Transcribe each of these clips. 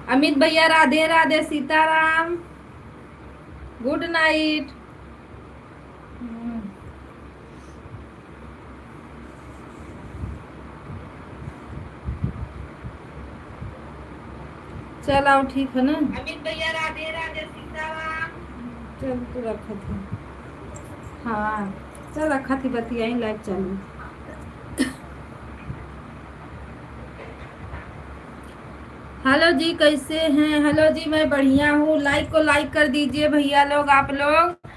अमित भैया Radhe Radhe, Sitaram, good night. चल आओ, ठीक है ना। अमित भैया राधे राधे, सीताराम। चल तू रखा थी। हाँ चल रखा थी, बतिया लाइव चालू। हेलो जी, कैसे हैं? हेलो जी, मैं बढ़िया हूँ। लाइक को लाइक कर दीजिए भैया लोग, आप लोग।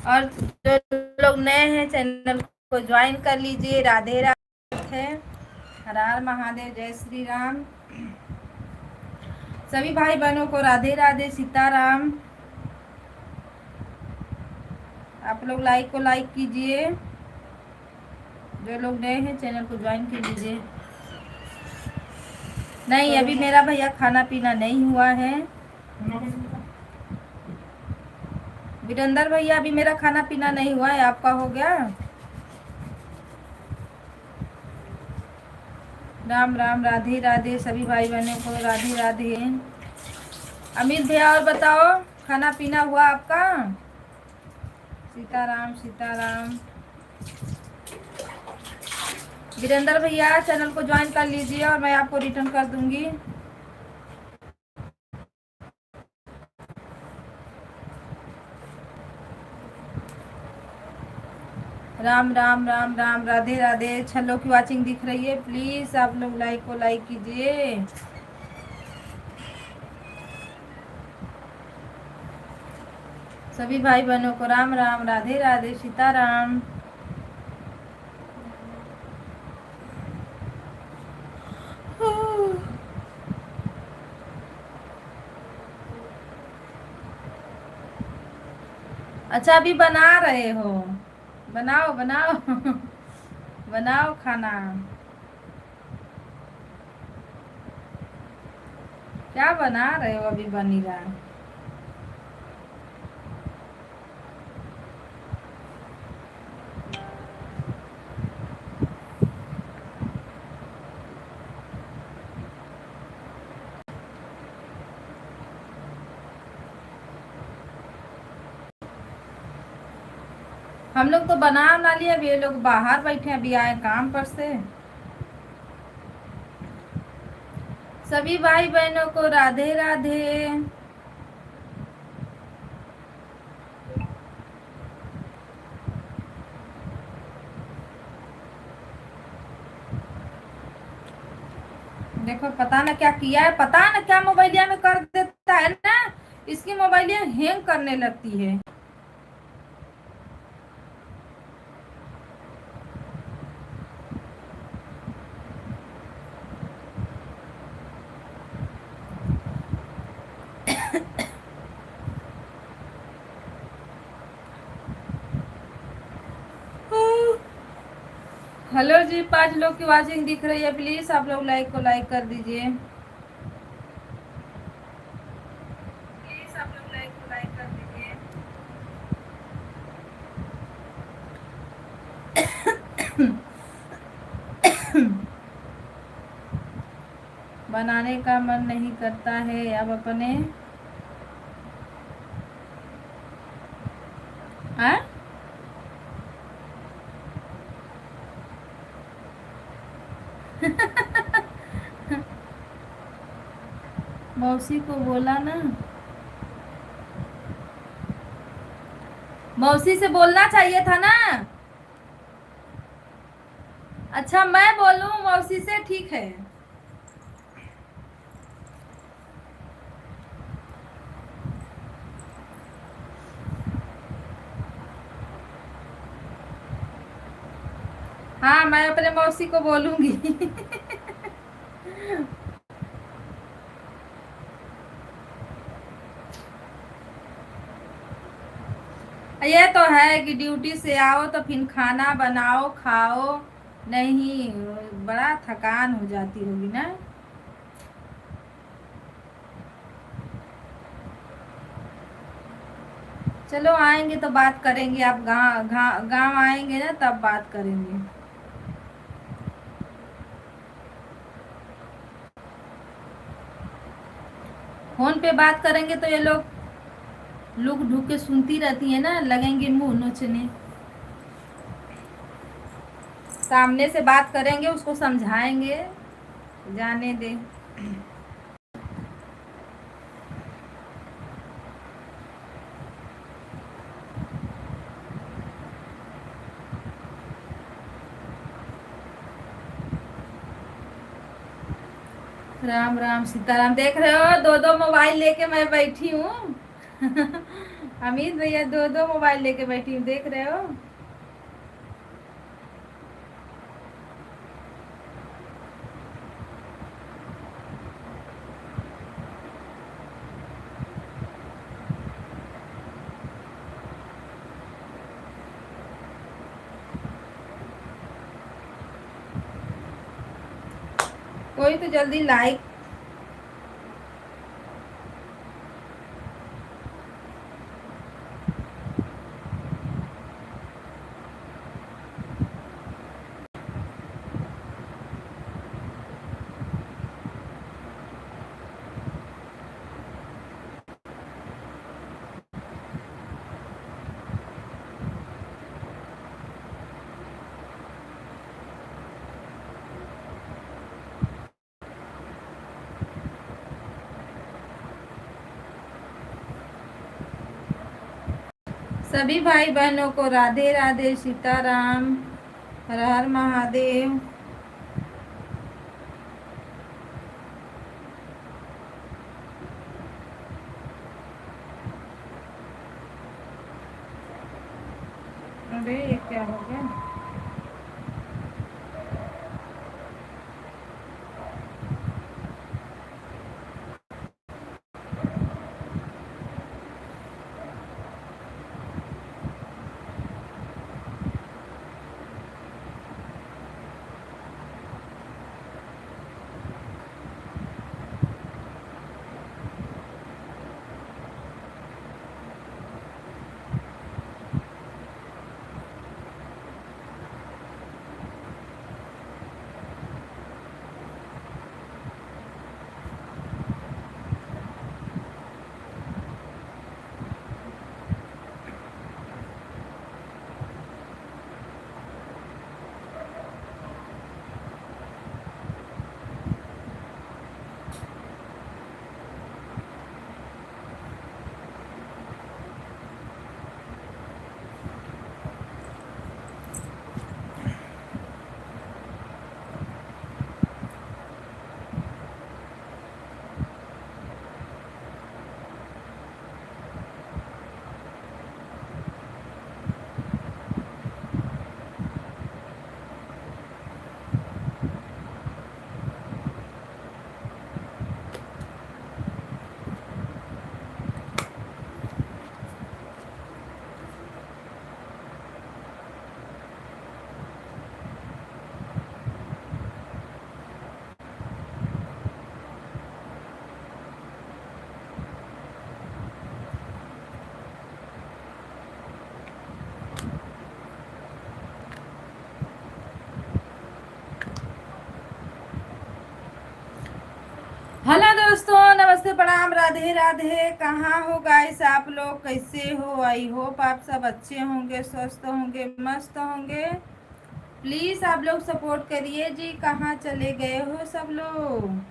और जो लोग नए हैं चैनल को ज्वाइन कर लीजिए। राधे राधे है, हर हर महादेव, जय श्री राम। सभी भाई बहनों को राधे राधे, सीताराम। आप लोग लाइक को लाइक कीजिए, जो लोग नए हैं चैनल को ज्वाइन कर लीजिए। नहीं, अभी मेरा भैया खाना पीना नहीं हुआ है। वीरेंद्र भैया, अभी मेरा खाना पीना नहीं हुआ है, आपका हो गया? राम राम, राधे राधे, सभी भाई बहनों को राधे राधे। अमित भैया, और बताओ, खाना पीना हुआ आपका? सीताराम सीताराम। वीरेंद्र भैया, चैनल को ज्वाइन कर लीजिए और मैं आपको रिटर्न कर दूंगी। राम राम राम राम, राधे राधे। छल्लों की वाचिंग दिख रही है, प्लीज आप लोग लाइक को लाइक कीजिए। सभी भाई बहनों को राम राम, राधे राधे, सीताराम। अच्छा, अभी बना रहे हो? बनाओ बनाओ बनाओ खाना। क्या बना रहे हो? अभी बनी रहा। हम लोग तो बना लिए, अभी ये लोग बाहर बैठे, अभी आए काम पर से। सभी भाई बहनों को राधे राधे। देखो, पता ना क्या किया है, पता ना क्या मोबाइलिया में कर देता है ना, इसकी मोबाइलिया हैंग करने लगती है। हेलो जी, 5 लोग की वाचिंग दिख रही है, प्लीज आप लोग लाइक को लाइक कर दीजिए। प्लीज आप लोग लाइक को लाइक कर दीजिए। बनाने का मन नहीं करता है अब अपने। हाँ? मौसी को बोला ना, मौसी से बोलना चाहिए था ना। अच्छा, मैं बोलूं मौसी से? ठीक है। हाँ, मैं अपने मौसी को बोलूंगी। ये तो है कि ड्यूटी से आओ तो फिर खाना बनाओ खाओ, नहीं बड़ा थकान हो जाती होगी ना। चलो, आएंगे तो बात करेंगे, आप गाँव आएंगे ना तब बात करेंगे। फोन पे बात करेंगे तो ये लोग लुक ढूक के सुनती रहती है ना, लगेंगे मुंह नोचने। सामने से बात करेंगे, उसको समझाएंगे, जाने दे। राम राम सीताराम। देख रहे हो, दो दो मोबाइल लेके मैं बैठी हूँ। अमित भैया दो दो मोबाइल लेके बैठी हूँ, देख रहे हो। कोई तो जल्दी लाइक। सभी भाई बहनों को राधे राधे, सीताराम, हर हर महादेव। अरे ये क्या हो गया। हेलो दोस्तों, नमस्ते, प्रणाम, राधे राधे। कहाँ हो गाइस आप लोग, कैसे हो। आई होप आप सब अच्छे होंगे, स्वस्थ होंगे, मस्त होंगे। प्लीज आप लोग सपोर्ट करिए जी। कहाँ चले गए हो सब लोग।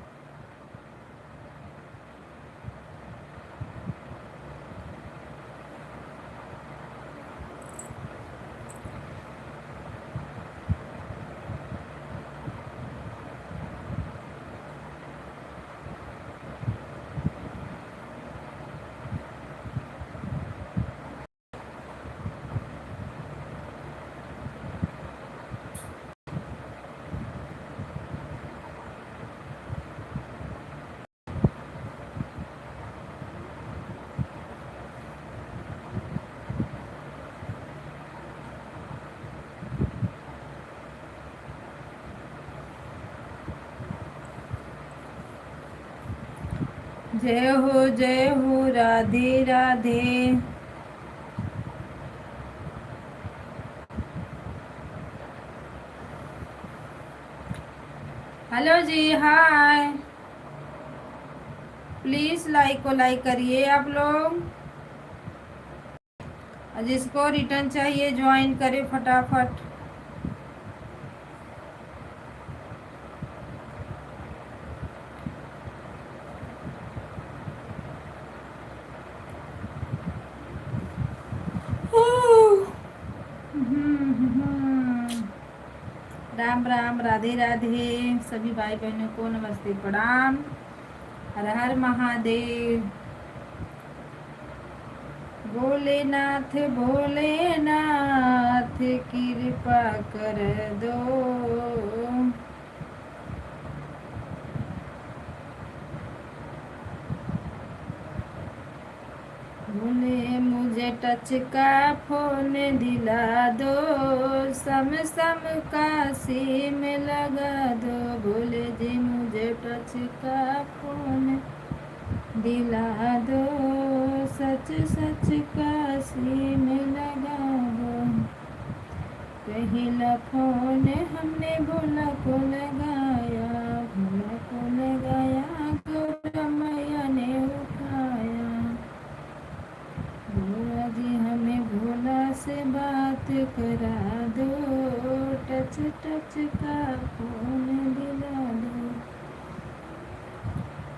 जय हो, राधे राधे। हेलो जी, हाय। प्लीज लाइक को लाइक करिए आप लोग, और जिसको रिटर्न चाहिए ज्वाइन करे फटाफट। राम राम, राधे राधे, सभी भाई बहनों को नमस्ते प्रणाम, हर हर महादेव। भोलेनाथ भोलेनाथ कृपा कर दो, भोले मुझे टच का फोन दिला दो, सम सम का सिम लगा दो, भोले जी मुझे टच का फोन दिला दो, सच सच का सिम लगा दो। पहला फोन हमने भोला को लगाया, भोला को लगाया, गौरा मैया ने उठाया, भोला जी हमें भोला से बात करा दो, टच टच का फोन दिला दो।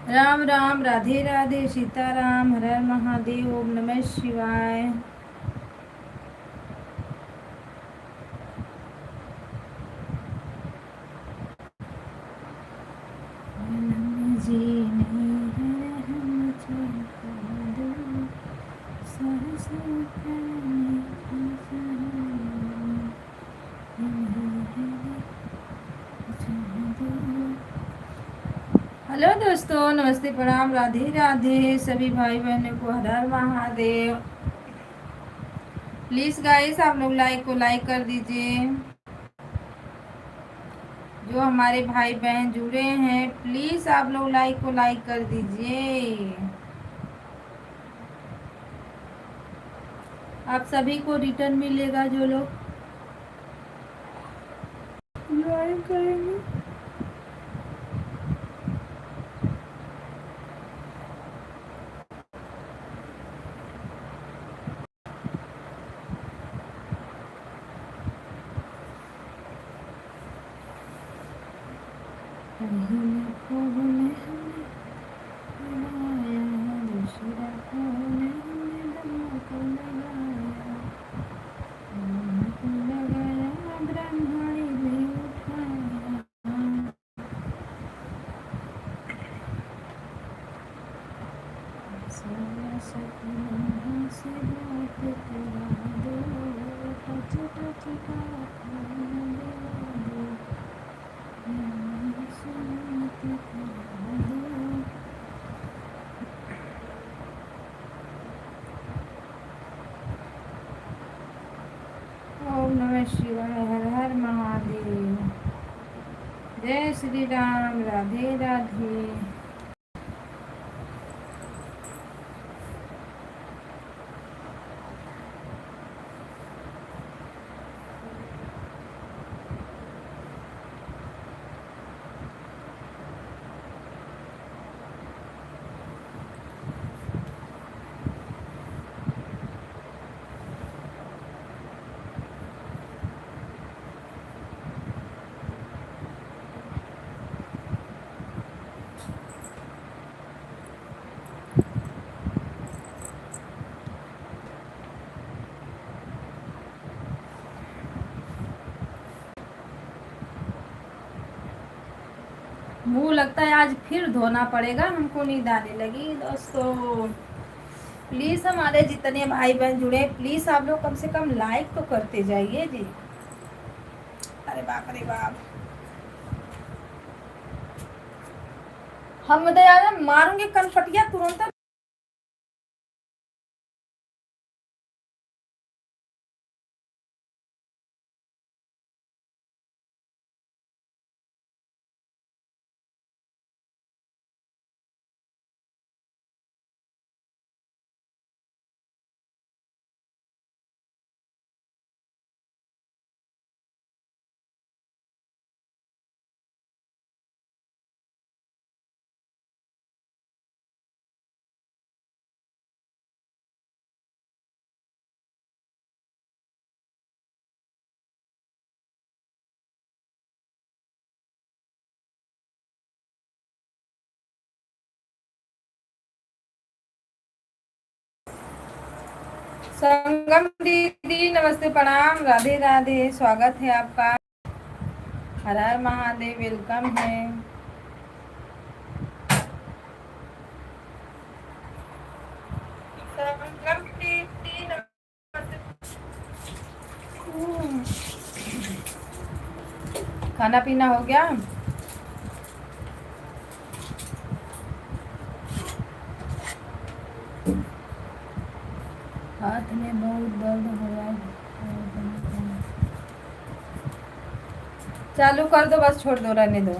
राम राम, राधे राधे, सीताराम, हर हर महादेव, ओम नमः शिवाय। जी नहीं है हम चलता दो, साहस करने की हेलो दोस्तों, नमस्ते प्रणाम, राधे राधे, सभी भाई बहनों को हर हर महादेव। प्लीज गाइस आप लोग लाइक को लाइक कर दीजिए, जो हमारे भाई बहन जुड़े हैं प्लीज आप लोग लाइक को लाइक कर दीजिए। आप सभी को रिटर्न मिलेगा जो लोग ज्वाइन करेंगे। दूसरा फोन हमने ब्रह्मा को लगाया, ब्रह्मा को लगाया, ब्रह्माणी ने उठाया, सारा सपना से बात करा दो, टच टच का फोन दिला दो, सुनत करा दो। ओम नमः शिवाय, हर हर महादेव, जय श्री राम, राधे राधे। मुंह लगता है आज फिर धोना पड़ेगा, हमको नींद आने लगी दोस्तों। प्लीज हमारे जितने भाई बहन जुड़े प्लीज आप लोग कम से कम लाइक तो करते जाइए जी। अरे बाप रे बाप, हम तो यार मारूंगे कनपटिया तुरंत। संगम दीदी नमस्ते प्रणाम, राधे राधे, स्वागत है आपका। हर हर महादेव, वेलकम है। संगम दीदी नमस्ते। खाना पीना हो गया? हाथ में बहुत दर्द हो रहा है। चालू कर दो, बस छोड़ दो, रहने दो।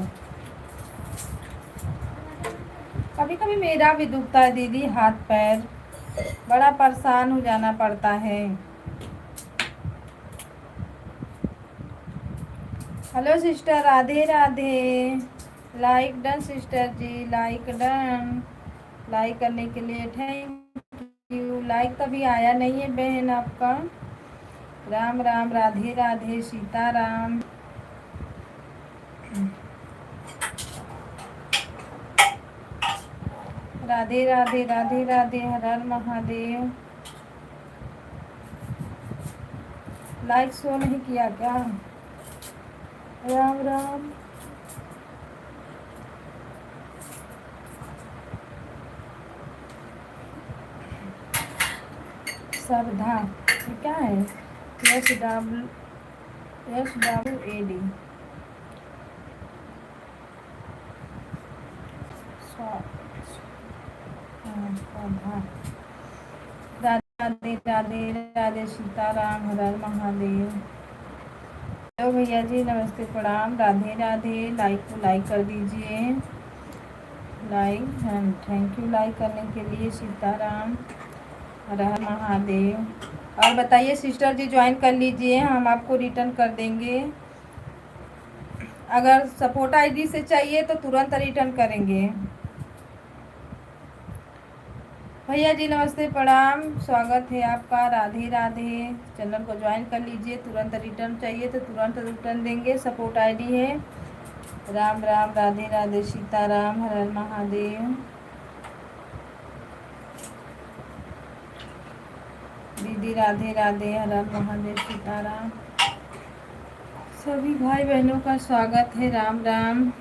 कभी कभी मेरा भी दुखता है दीदी, हाथ पैर, बड़ा परेशान हो जाना पड़ता है। Hello sister, Radhe Radhe. Like done sister ji, like done. Like करने के लिए थैंक यू। लाइक कभी आया नहीं है बहन आपका। राम राम, राधे राधे, सीताराम। राधे राधे, राधे राधे, हर हर महादेव। लाइक शो नहीं किया क्या? राम राम। श्रद्धा क्या है? SWAD। श्रद्धा। राधे राधे, राधे सीताराम, हर हर महादेव। हेलो भैया जी, नमस्ते प्रणाम, राधे राधे। लाइक को लाइक कर दीजिए, लाइक थैंक यू लाइक करने के लिए। सीताराम, हर हर महादेव। और बताइए सिस्टर जी, ज्वाइन कर लीजिए, हम आपको रिटर्न कर देंगे। अगर सपोर्ट आईडी से चाहिए तो तुरंत रिटर्न करेंगे। भैया जी नमस्ते प्रणाम, स्वागत है आपका, राधे राधे। चैनल को ज्वाइन कर लीजिए, तुरंत रिटर्न चाहिए तो तुरंत रिटर्न देंगे। सपोर्ट आईडी है। राम राम, राधे राधे, सीताराम, हर हर महादेव। दीदी राधे राधे, हर हर महादेव, सीताराम। सभी भाई बहनों का स्वागत है। राम राम।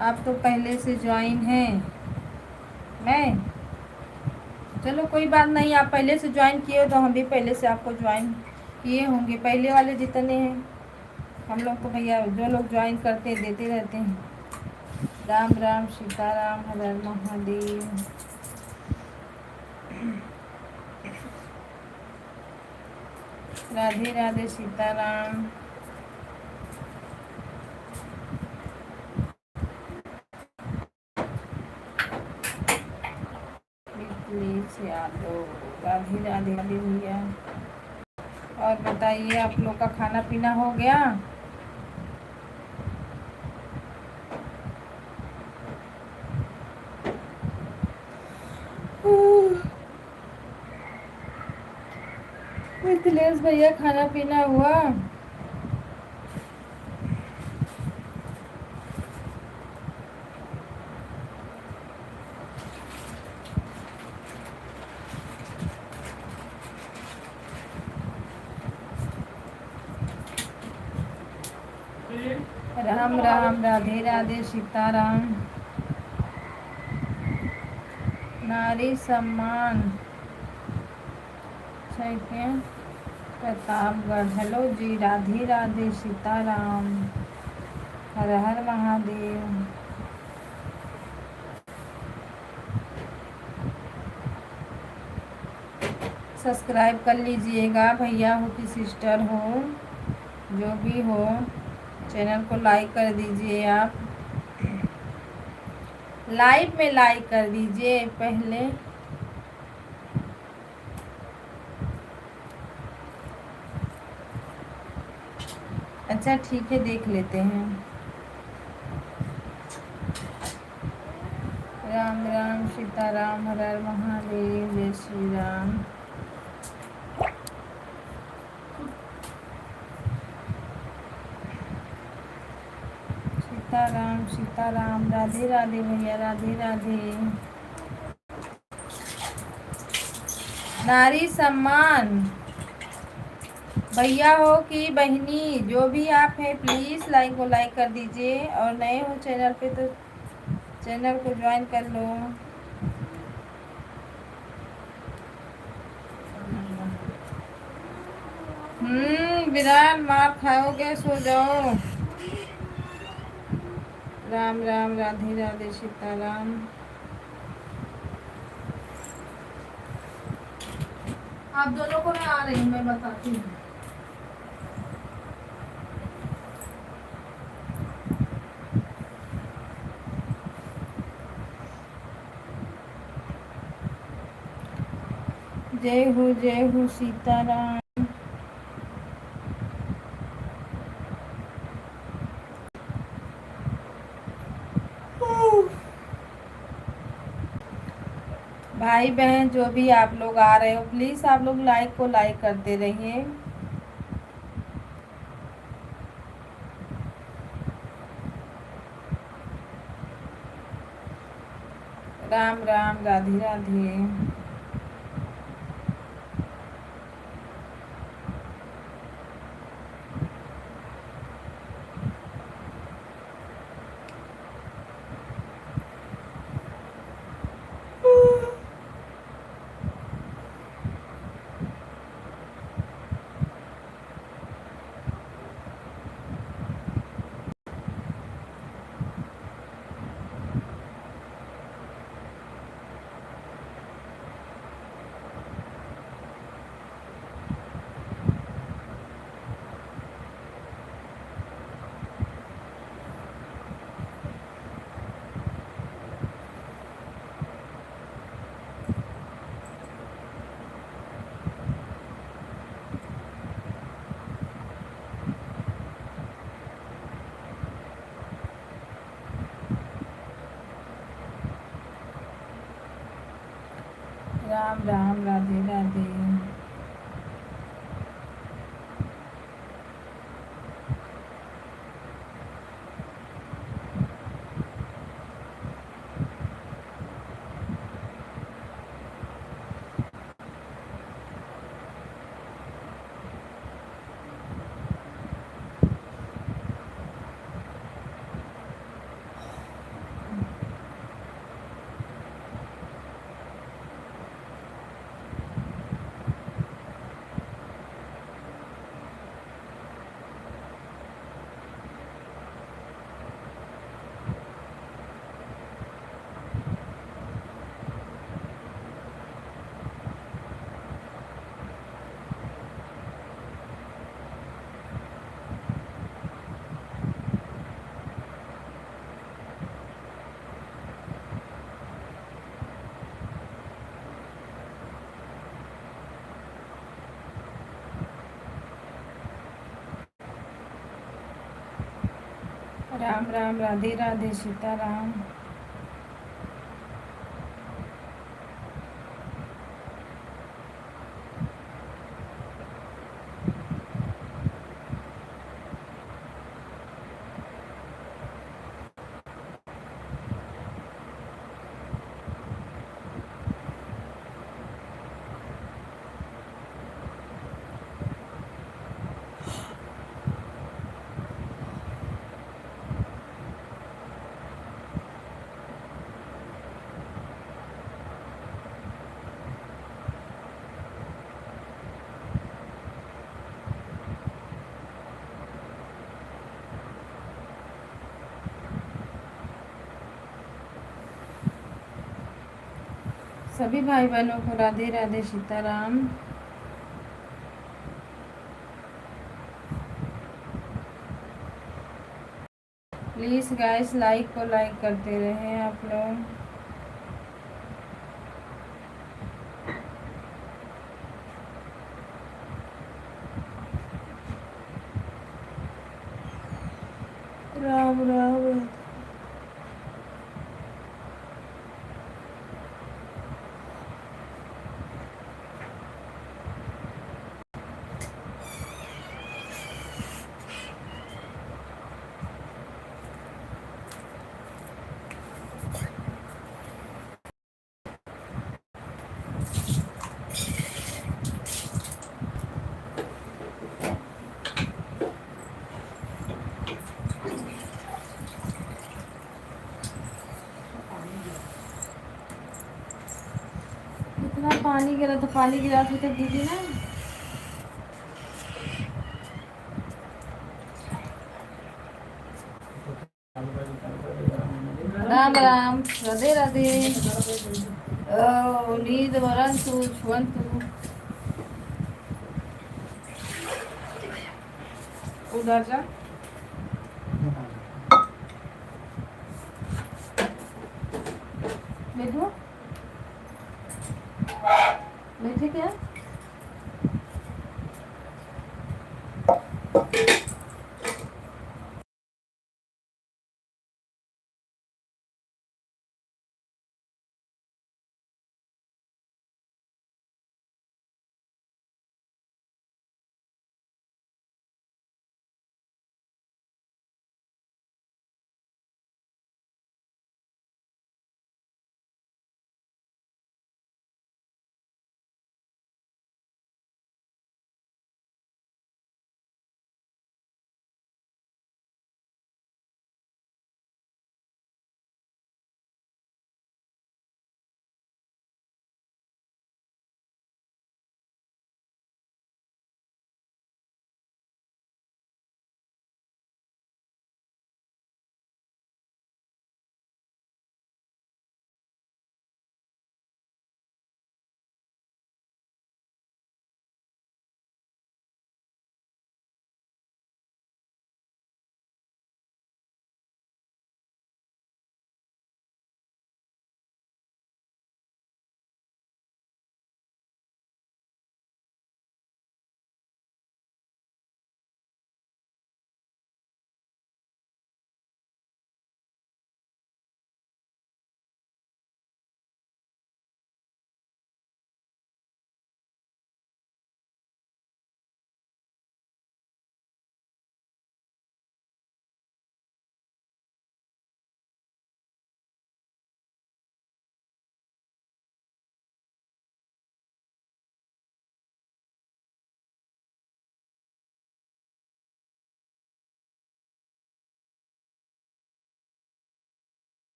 आप तो पहले से ज्वाइन हैं। मैं चलो कोई बात नहीं, आप पहले से ज्वाइन किए हो तो हम भी पहले से आपको ज्वाइन किए होंगे। पहले वाले जितने हैं हम लोग तो भैया जो लोग ज्वाइन करते हैं देते रहते हैं। राम राम, सीताराम, हर हर महादेव। राधे राधे, सीताराम। राधे राधे राधे भैया। और बताइए आप लोग का खाना पीना हो गया? मिथिलेश भैया खाना पीना हुआ? राम राम, राधे राधे, सीताराम। नारी सम्मान प्रतापगढ़। हेलो जी, राधे राधे, सीताराम, हर हर महादेव। सब्सक्राइब कर लीजिएगा, भैया हो कि सिस्टर हो, जो भी हो, चैनल को लाइक कर दीजिए। आप लाइव में लाइक कर दीजिए पहले। अच्छा ठीक है, देख लेते हैं। राम राम, सीताराम, हर हर महादेव, जय श्री राम। सीताराम, सीताराम, राधे राधे भैया, राधे राधे। नारी सम्मान। भैया हो कि बहनी, जो भी आप हैं प्लीज़ लाइक को लाइक कर दीजिए, और नए हो चैनल पे तो चैनल को ज्वाइन कर लो। विराट मार खाओगे, सो जाओ। राम राम, राधे राधे, सीताराम। आप दोनों को मैं आ रही हूँ, मैं बताती हूँ। जय हो सीताराम। भाई बहन जो भी आप लोग आ रहे हो प्लीज़ आप लोग लाइक को लाइक करते रहिए। राम राम, राधे राधे। राम राम, राधे राधे। राम राम, राधे राधे, सीताराम। सभी भाई बहनों को Radhe Radhe, Sitaram. Please guys like को लाइक करते रहें आप लोग। राम राम। ना पानी गिरा तो पानी गिरा के तो दीदी ना। राम राम, राधे राधे। नींद वरंतु छुअंतु। उधर जा। बैठो, बैठे क्या।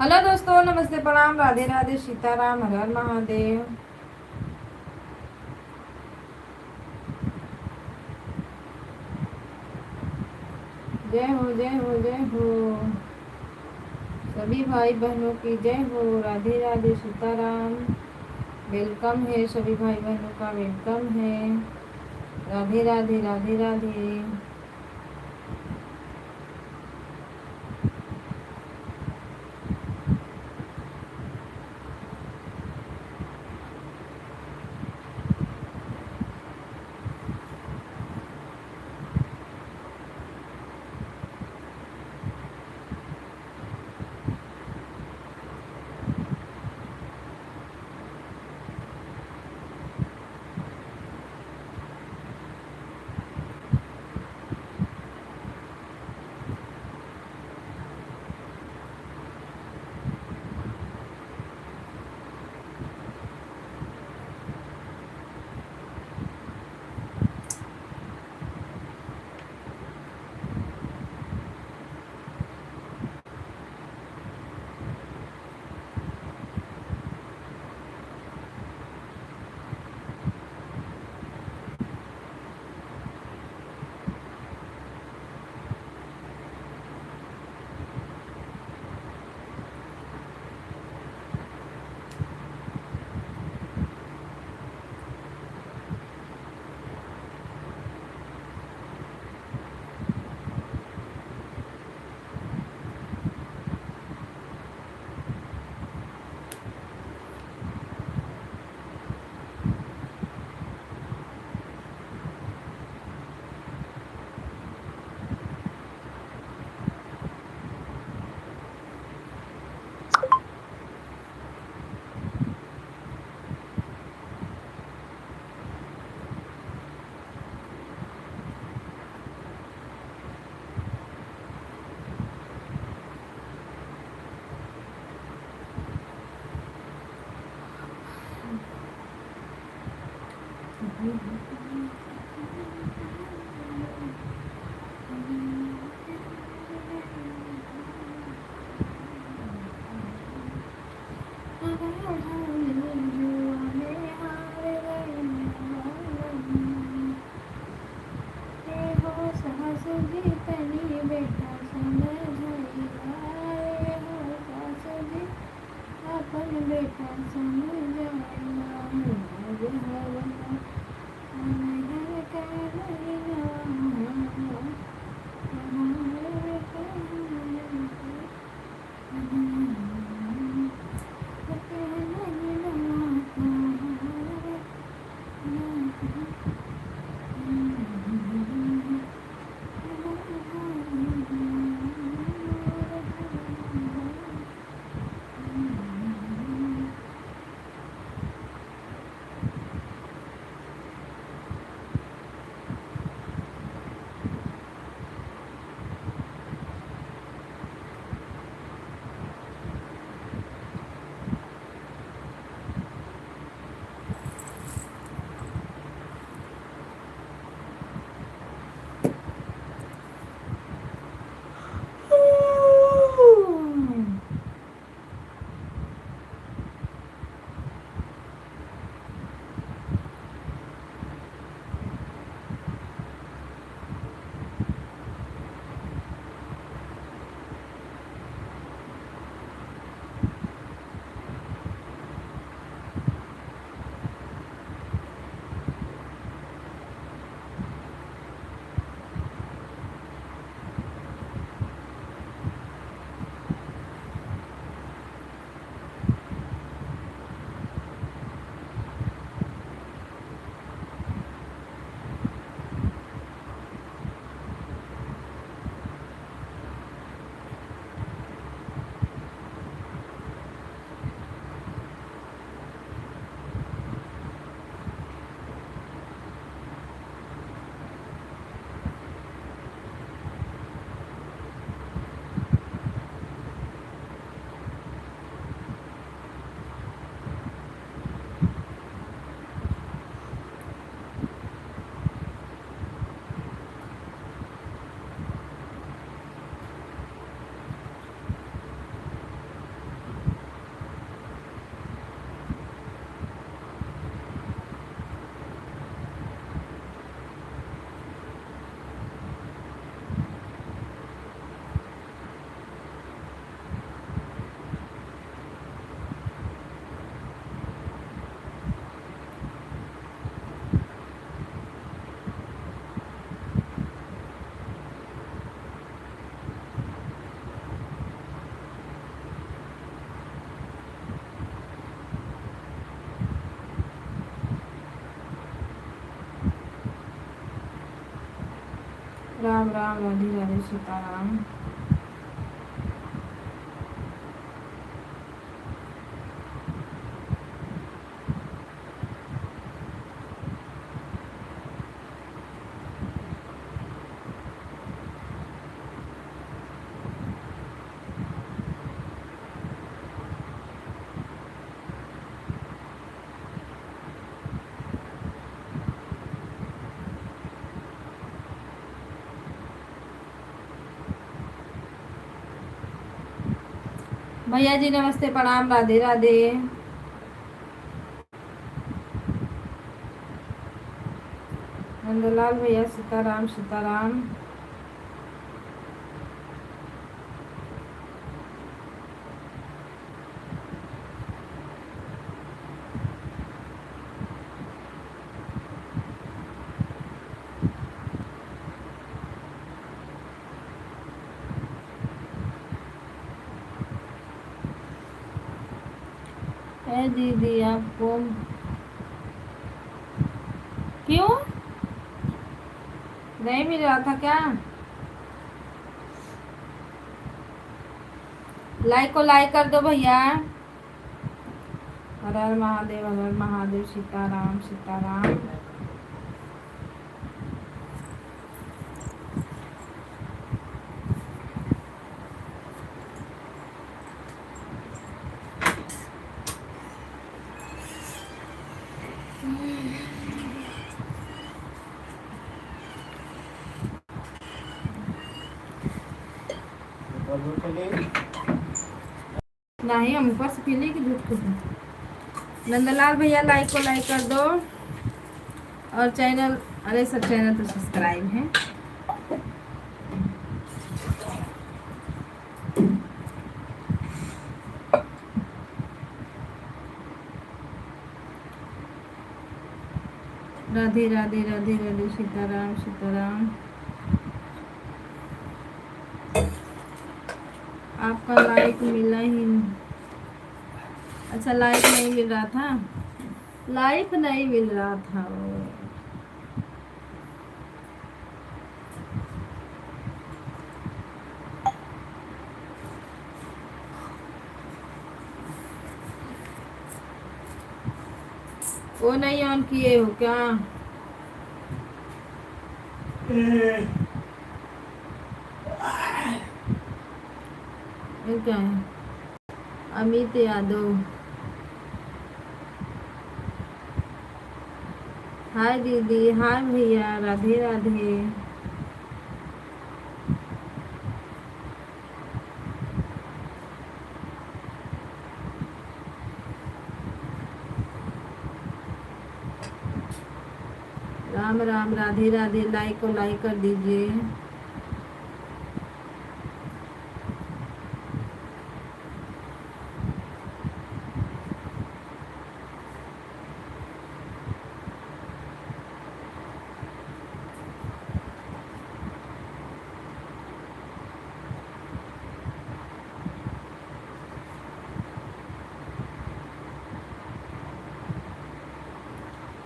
हेलो दोस्तों, नमस्ते, प्रणाम, राधे राधे, सीताराम, हर हर महादेव। जय हो जय हो जय हो। सभी भाई बहनों की जय हो। राधे राधे, सीताराम। वेलकम है, सभी भाई बहनों का वेलकम है। राधे राधे राधे राधे। राम राम राधे राधे सीताराम। भैया जी नमस्ते प्रणाम राधे राधे। नंदलाल भैया सीताराम सीताराम। है दीदी आपको क्यों नहीं मिल रहा था क्या? लाइक को लाइक कर दो भैया। हर हर महादेव हर हर महादेव सीताराम सीताराम। नहीं हम ऊपर से पी ली कि दूध को। नंदलाल भैया लाइक को लाइक कर दो और चैनल, अरे सब चैनल तो सब्सक्राइब है। राधे राधे राधे राधे सीताराम सीताराम। आपका लाइक मिला ही नहीं। अच्छा लाइक नहीं मिल रहा था, लाइक नहीं मिल रहा था वो नहीं ऑन किए हो क्या? ये क्या है? अमित यादव हाय दीदी हाय भैया राधे राधे। राम राम राधे राधे। लाइक को लाइक कर दीजिए।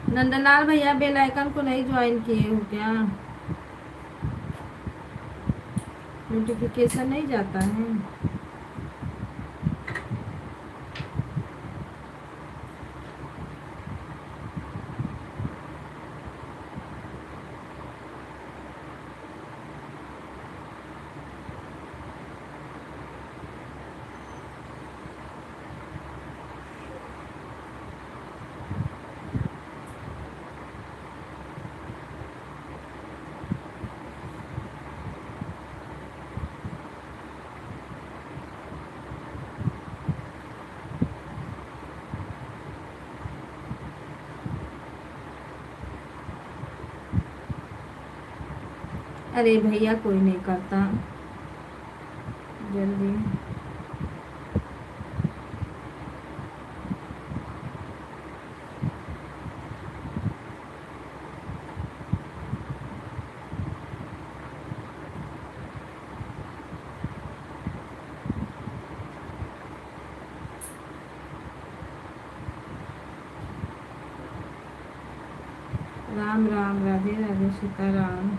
नंदलाल भैया बेल आइकन को नहीं ज्वाइन किए हो क्या? नोटिफिकेशन नहीं जाता है? अरे भैया कोई नहीं करता जल्दी। राम राम राधे राधे सीताराम।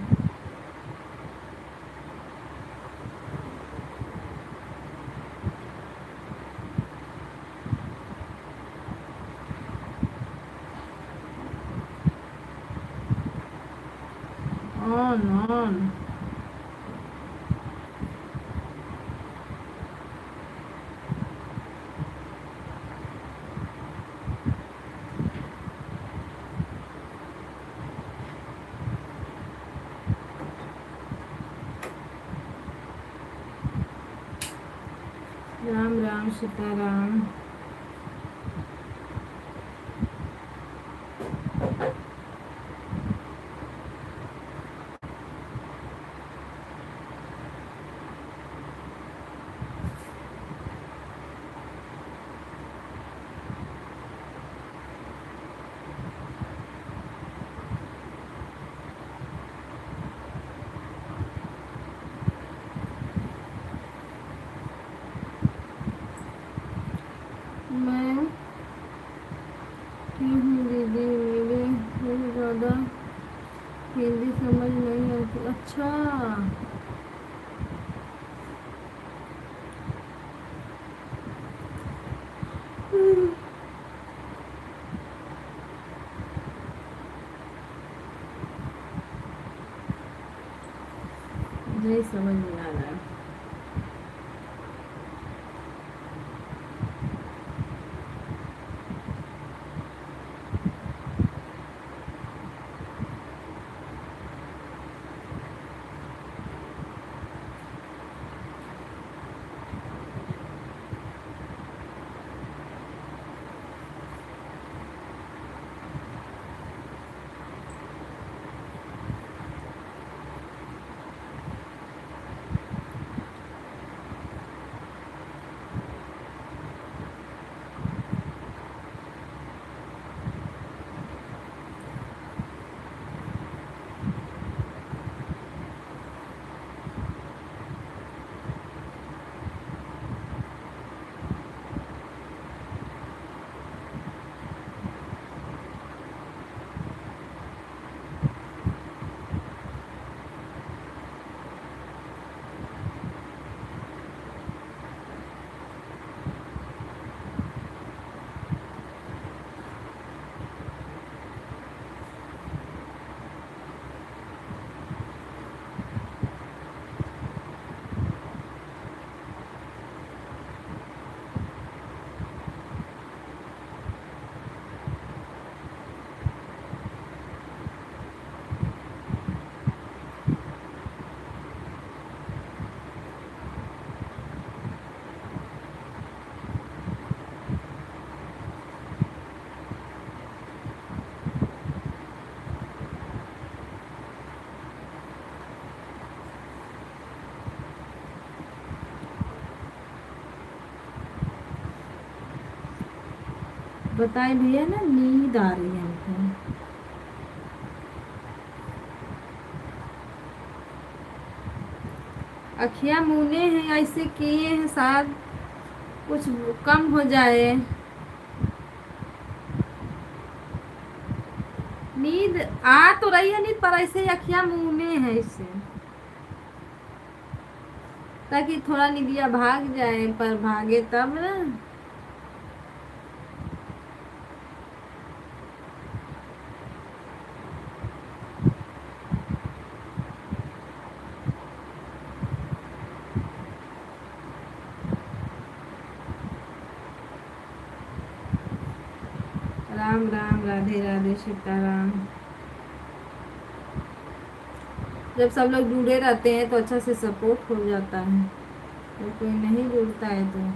on. राम राम सीताराम। मैं की हूँ दीदी, मेरे ज़्यादा हिंदी समझ नहीं आती। अच्छा, नहीं समझ में आ रहा है। बताए भैया ना, नींद आ रही है हमको। अखियाँ मूने हैं, ऐसे किए हैं शायद कुछ कम हो जाए। नींद आ तो रही है, नींद पर ऐसे अखियाँ मूने हैं इससे, ताकि थोड़ा नींदिया भाग जाए, पर भागे तब ना। राम राम, राधे राधे, सीताराम। जब सब लोग जुड़े रहते हैं तो अच्छा से सपोर्ट हो जाता है, तो कोई नहीं जुड़ता है तो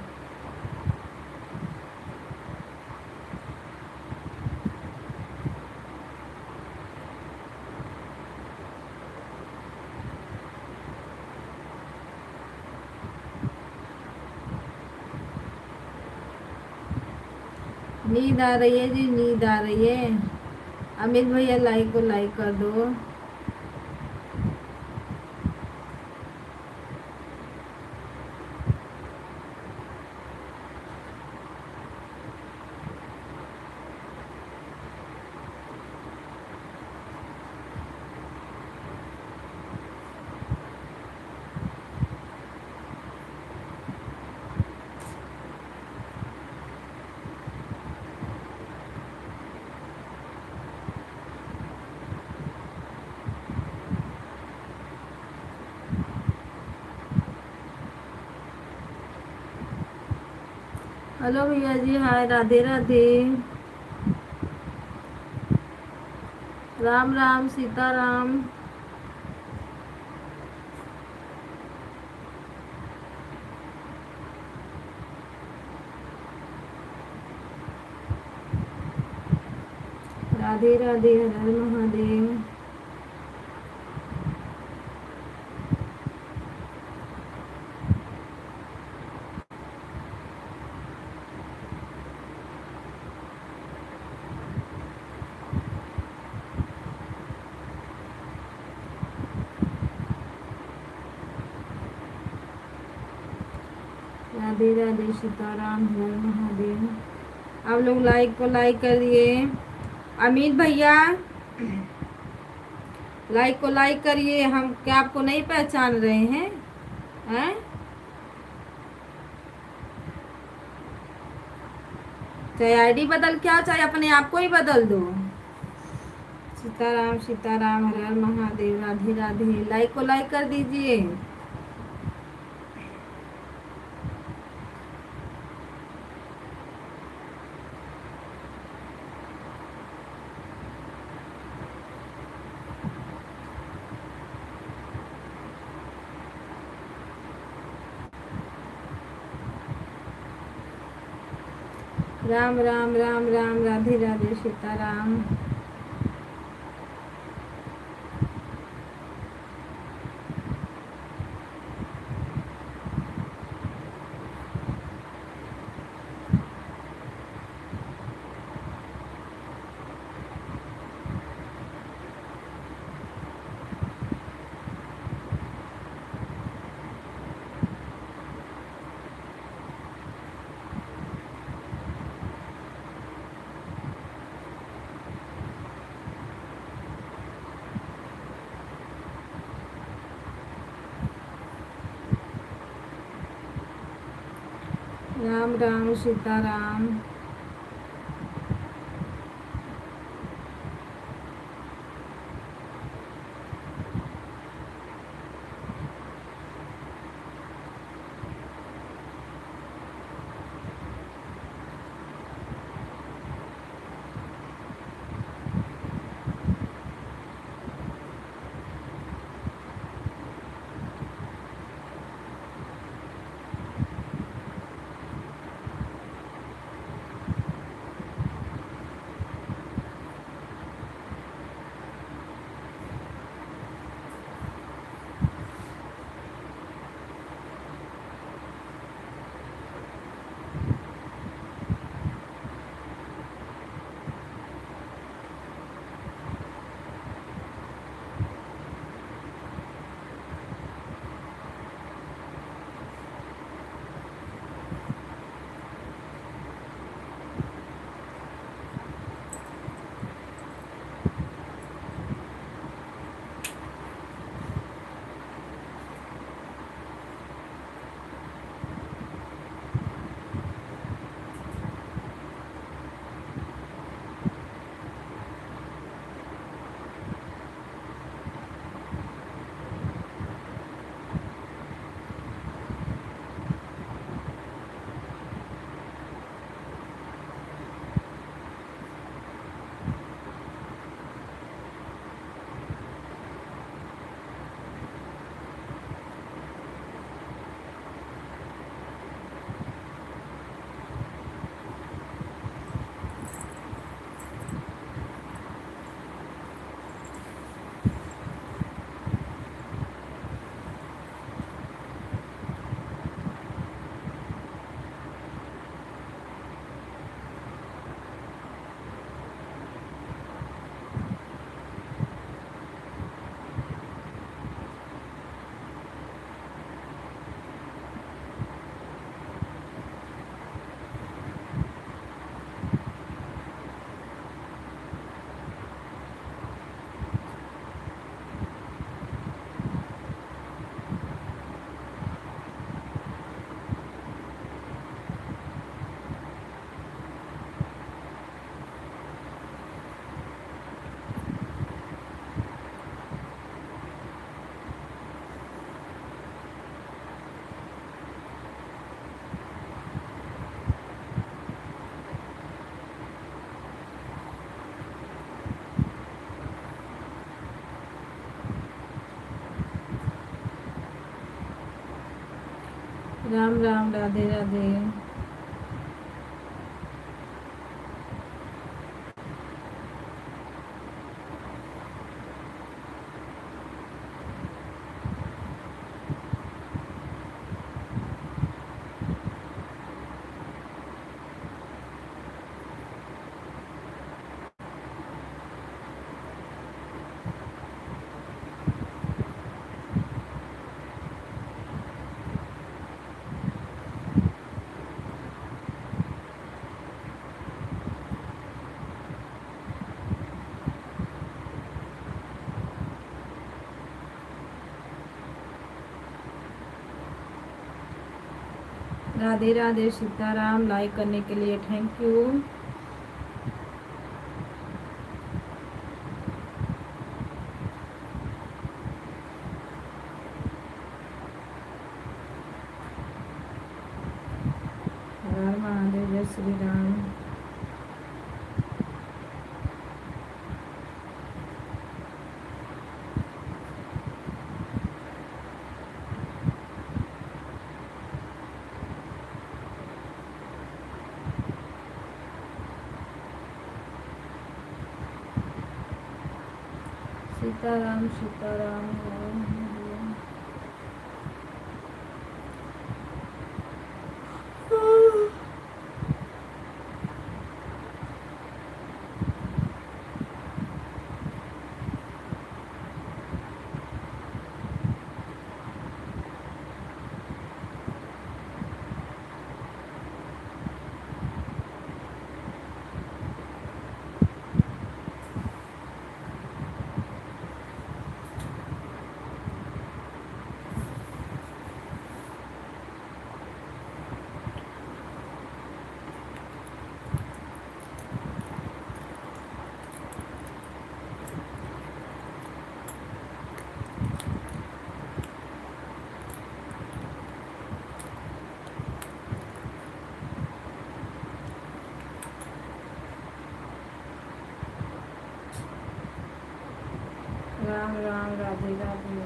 नींद आ रही है जी, नींद आ रही है। अमित भैया लाइक को लाइक कर दो। हेलो भैया जी, हाय, राधे राधे। राम राम सीताराम। राधे राधे, हर हर महादेव। राधे राधे, सीताराम, हर हर महादेव। आप लोग लाइक को लाइक करिए। अमित भैया, लाइक को लाइक करिए। हम क्या आपको नहीं पहचान रहे हैं? हैं? चाहे आईडी बदल के आओ, चाहे अपने आप को ही बदल दो। सीताराम सीताराम, हर हर महादेव, राधे राधे। लाइक को लाइक कर दीजिए। राम राम राम राम, राधे राधे, सीताराम। राम राम सीताराम। राम राम, राधे राधे। राधे राधे, सीताराम। लाइक करने के लिए थैंक यू। हर हर महादेव, जय श्री राम। सीताराम सीताराम। राम राम, राधे राधे।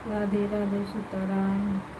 राधे राधे, सीताराम।